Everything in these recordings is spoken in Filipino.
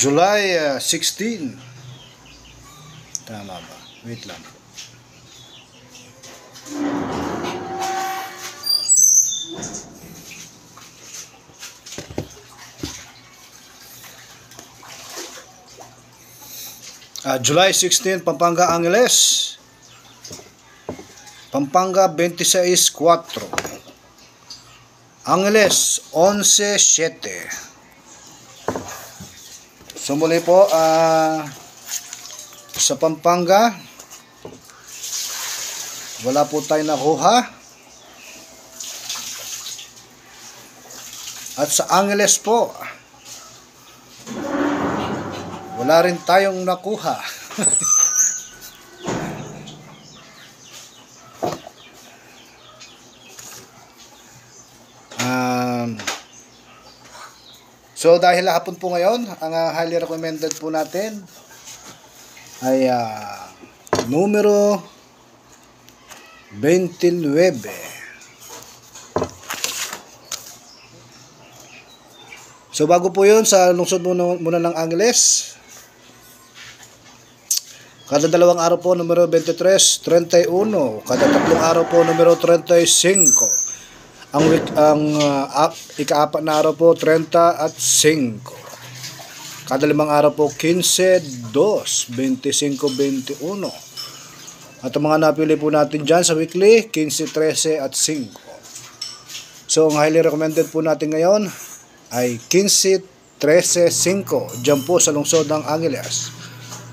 July 16. Tama ba? Wait lang. July 16, Pampanga Angeles. Pampanga 26-4. Angeles 11-7. So muli po sa Pampanga wala po tayo nakuha. At sa Angeles po wala rin tayong nakuha. So dahil hapon po ngayon, ang highly recommended po natin ay numero 29. So bago po yun, sa lungsod muna ng Angeles, kada dalawang araw po numero 23, 31, kada tatlong araw po numero 35. Ang ika-apat na araw po 30 at 5. Kada limang araw po 15, 2, 25, 21. At ang mga napili po natin dyan sa weekly 15, 13 at 5. So ang highly recommended po natin ngayon ay 15, 13, 5 dyan po sa lungsod ng Angeles.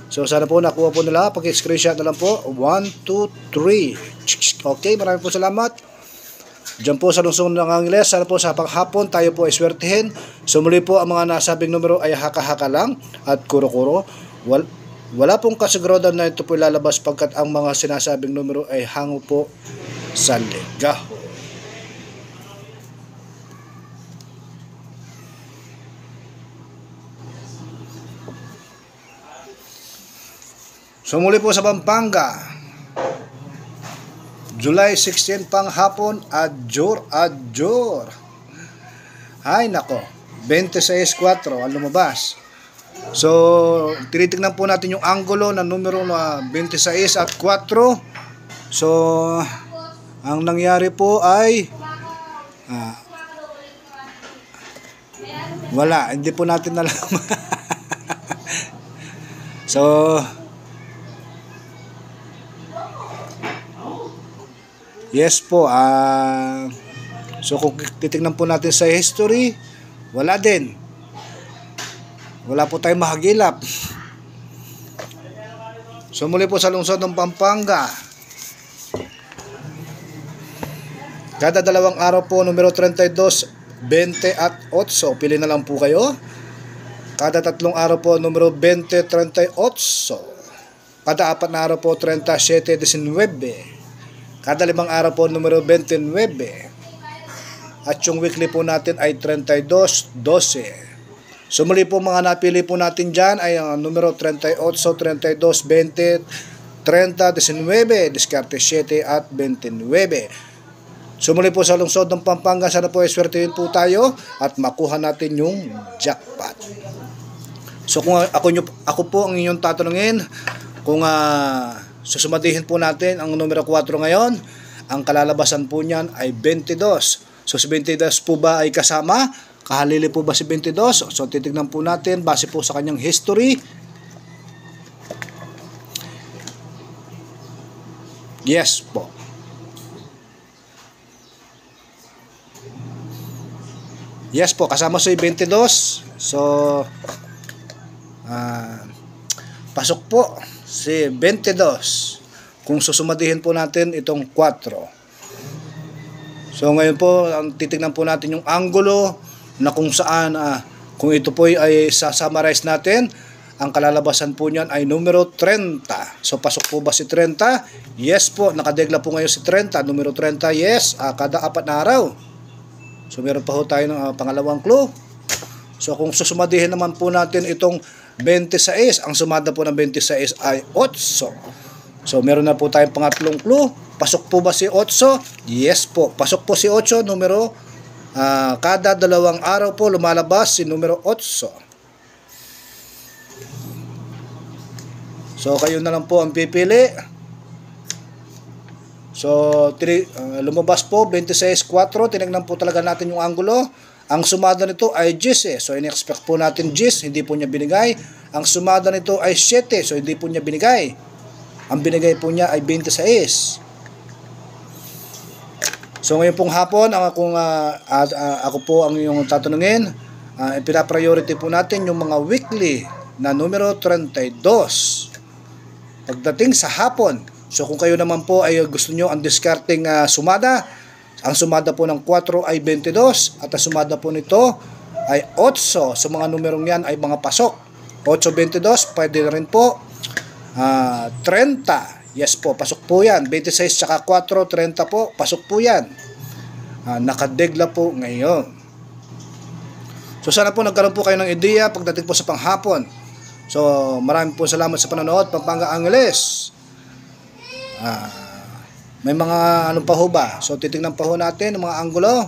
So sana po nakuha po nila, pag-screenshot na lang po 1, 2, 3. Okay, maraming po salamat. Diyan po sa lungsod ng Angeles, sana po sa panghapon tayo po ay swertihin. So muli po ang mga nasabing numero ay haka-haka lang at kuro-kuro. Wala pong kasiguraduhan na ito po ilalabas pagkat ang mga sinasabing numero ay hango po sa legaho. So muli po sa Pampanga, July 16 panghapon, adjor. Ay nako, 26-4 ang lumabas. So tinitingnan po natin yung anggulo ng numero na 26 at 4. So ang nangyari po ay wala, hindi po natin alam. So yes po, so kung titignan po natin sa history, wala din. Wala po tayong mahagilap. So muli po sa lungsod ng Pampanga, kada dalawang araw po numero 32, 20 at 8. Pili na lang po kayo. Kada tatlong araw po numero 20, 38. Kada apat na araw po 37, 19. Kada limang araw po numero 29. At yung weekly po natin ay 32, 12. So muli po mga napili po natin dyan ay ang numero 38, 32, 20, 30, 19, diskarte 7 at 29. So muli po sa lungsod ng Pampanga, sana po ay swertihin po tayo at makuha natin yung jackpot. So kung ako po ang inyong tatanungin, kung susumadihin po natin ang numero 4 ngayon, ang kalalabasan po niyan ay 22. So si 22 po ba ay kasama? Kahalili po ba si 22? So titignan po natin base po sa kanyang history. Yes po. Yes po, kasama si 22. So pasok po si 22 kung susumadihin po natin itong 4. So ngayon po ang titingnan po natin yung anggulo na kung saan kung ito po ay sasummarize natin, ang kalalabasan po niyan ay numero 30. So pasok po ba si 30? Yes po, nakadegla po ngayon si 30, numero 30. Yes, kada apat na araw. So meron pa ho tayo ng pangalawang clue. So kung susumadihin naman po natin itong 26, ang sumada po ng 26 ay 8. So meron na po tayong pangatlong clue. Pasok po ba si 8? Yes po, pasok po si 8, numero kada dalawang araw po lumalabas si numero 8. So kayo na lang po ang pipili. So lumabas po 26.4. Tinignan po talaga natin yung angulo. Ang sumada nito ay 10 eh. So in-expect po natin 10, hindi po niya binigay. Ang sumada nito ay 7, so hindi po niya binigay. Ang binigay po niya ay 26. So ngayon pong hapon, ako po ang yung tatanungin. Pinapriority po natin yung mga weekly na numero 32. Pagdating sa hapon, so kung kayo naman po ay gusto nyo ang discarding sumada, ang sumada po ng 4 ay 22 at ang sumada po nito ay 8. So mga numerong yan ay mga pasok. 8-22, pwede rin po. 30, yes po, pasok po yan. 26 tsaka 4, 30 po, pasok po yan. Nakadegla po ngayon. So sana po nagkaroon po kayo ng ideya pagdating po sa panghapon. So maraming po salamat sa panonood. Pampanga Angeles. May mga ano pa ho ba? So titingnan pa ho natin ang mga anggulo.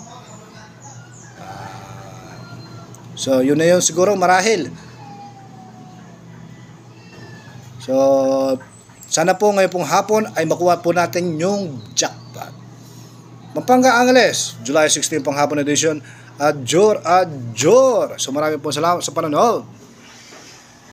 So yun na yun siguro marahil. So sana po ngayon pong hapon ay makuha po natin yung jackpot. Pampanga Angeles, July 16 panghapon edition. Adjor. So maraming po salamat sa panonood.